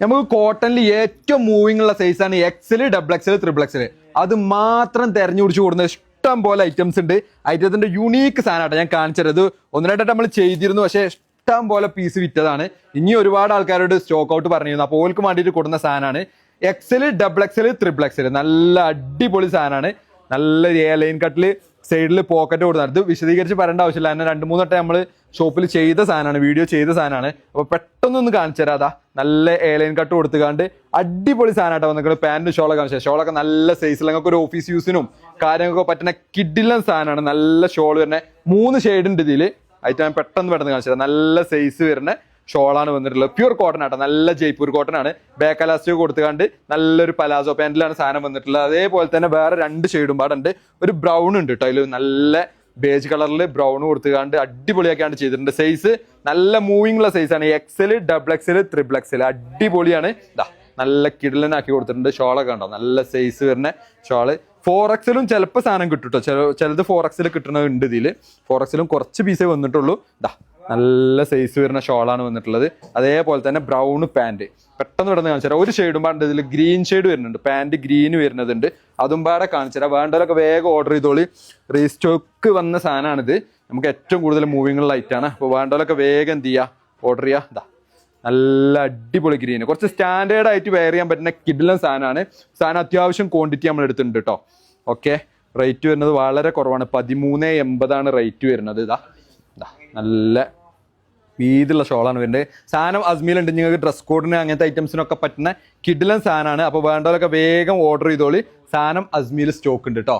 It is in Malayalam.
നമുക്ക് കോട്ടണിൽ ഏറ്റവും മൂവിംഗ് ഉള്ള സൈസാണ് XL, double XL, triple XL. അത് മാത്രം തെരഞ്ഞു പിടിച്ച് കൊടുക്കുന്ന ഇഷ്ടം പോലെ ഐറ്റംസ് ഉണ്ട്. ഐറ്റത്തിന്റെ യുണീക്ക് സാധനമായിട്ട് ഞാൻ കാണിച്ചത്. ഒന്ന് രണ്ടായിട്ട് നമ്മൾ ചെയ്തിരുന്നു, പക്ഷേ ഇഷ്ടം പോലെ പീസ് വിറ്റതാണ്. ഇനി ഒരുപാട് ആൾക്കാരോട് സ്റ്റോക്ക് ഔട്ട് പറഞ്ഞിരുന്നു. അപ്പോൾ ഓൾക്ക് വേണ്ടിയിട്ട് കൊടുക്കുന്ന സാധനമാണ് XL, double XL, triple XL. നല്ല അടിപൊളി സാധനമാണ്. നല്ല ലൈൻ കട്ടില് സൈഡിൽ പോക്കറ്റ് കൊടുക്കുന്നത്. ഇത് വിശദീകരിച്ച് പറയേണ്ട ആവശ്യമില്ല. എന്നെ 2-3 വട്ടം നമ്മൾ ഷോപ്പിൽ ചെയ്ത സാധനമാണ്, വീഡിയോ ചെയ്ത സാധനമാണ്. അപ്പോൾ പെട്ടെന്നൊന്ന് കാണിച്ചു തരാം. അതാ നല്ല ലൈൻ കട്ട് കൊടുത്തുകാണ്ട് അടിപൊളി സാധനമായിട്ടാണ് വന്നിട്ട്. പാൻറ് ഷോളൊക്കെ കാണിച്ചത്. ഷോളൊക്കെ നല്ല സൈസിൽ ഞങ്ങൾക്ക് ഒരു ഓഫീസ് യൂസിനും കാര്യങ്ങളൊക്കെ പറ്റുന്ന കിഡിലൻ സാധനമാണ്. നല്ല ഷോൾ വരുന്നത് 3 ഷെയ്ഡ് ഉണ്ട് ഇതിൽ. ആയിട്ട് ഞാൻ പെട്ടെന്ന് കാണിച്ചു തരാം. നല്ല സൈസ് വരുന്ന ഷോളാണ് വന്നിട്ടുള്ളത്. പ്യൂർ കോട്ടൺ ആട്ടോ, നല്ല ജയ്പൂർ കോട്ടൺ ആണ്. ബാക്ക് അലാസ്റ്റിക് കൊടുത്തുകൊണ്ട് നല്ലൊരു പലാസോ പാൻറ്റിലാണ് സാധനം വന്നിട്ടുള്ളത്. അതേപോലെ തന്നെ വേറെ 2 ഷെയ്ഡും പാടുണ്ട്. ഒരു ബ്രൗൺ ഉണ്ട് കേട്ടോ, അതിൽ നല്ല ബേജ് കളറിൽ ബ്രൗൺ കൊടുത്തുകൊണ്ട് അടിപൊളിയാക്കിയാണ് ചെയ്തിട്ടുണ്ട്. സൈസ് നല്ല മൂവിംഗ് ഉള്ള സൈസാണ്. XL, double XL, triple XL അടിപൊളിയാണ്. ഇതാ നല്ല കിടലനാക്കി കൊടുത്തിട്ടുണ്ട്. ഷോളൊക്കെ ഉണ്ടോ, നല്ല സൈസ് വരുന്ന ഷോള്. 4XL ചിലപ്പോൾ സാധനം കിട്ടും കേട്ടോ. ചിലത് 4XL കിട്ടണുണ്ട് ഇതിൽ. 4XL കുറച്ച് പീസേ വന്നിട്ടുള്ളൂ. ഇതാ നല്ല സൈസ് വരുന്ന ഷോളാണ് വന്നിട്ടുള്ളത്. അതേപോലെ തന്നെ ബ്രൗൺ പാൻറ്. പെട്ടെന്ന് ഇവിടെ കാണിച്ചു തരാം. ഒരു ഷെയ്ഡും പാടുണ്ട് ഇതിൽ, ഗ്രീൻ ഷെയ്ഡ് വരുന്നുണ്ട്. പാൻറ് ഗ്രീൻ വരുന്നതുണ്ട്. അതും പാടെ കാണിച്ചു തരാം. വേണ്ടവരൊക്കെ വേഗം ഓർഡർ ചെയ്തോളി. റീസ്റ്റോക്ക് വന്ന സാധനമാണിത്. നമുക്ക് ഏറ്റവും കൂടുതൽ മൂവിംഗ് ഉള്ള ലൈറ്റാണ്. അപ്പോൾ വേണ്ടവരൊക്കെ വേഗം എന്ത് ചെയ്യുക, ഓർഡർ ചെയ്യുക. ഇതാ നല്ല അടിപൊളി ഗ്രീൻ, കുറച്ച് സ്റ്റാൻഡേർഡ് ആയിട്ട് വെയർ ചെയ്യാൻ പറ്റുന്ന കിഡിലൻ സാധനമാണ്. സാധനം അത്യാവശ്യം ക്വാണ്ടിറ്റി നമ്മൾ എടുത്തിട്ടുണ്ട് കേട്ടോ. ഓക്കെ, റേറ്റ് വരുന്നത് വളരെ കുറവാണ്. 13.80 റേറ്റ് വരുന്നത്. ഇതാ നല്ല വീതിയുള്ള ഷോളാണ് വരുന്നത്. സാധനം അസ്മീലുണ്ട്. നിങ്ങൾക്ക് ഡ്രസ് കോഡിന് അങ്ങനത്തെ ഐറ്റംസിനൊക്കെ പറ്റുന്ന കിഡിലൻ സാധനമാണ്. അപ്പോൾ വേണ്ടവരൊക്കെ വേഗം ഓർഡർ ചെയ്തോളി. സാധനം അസ്മീൽ സ്റ്റോക്ക് ഉണ്ട് കേട്ടോ.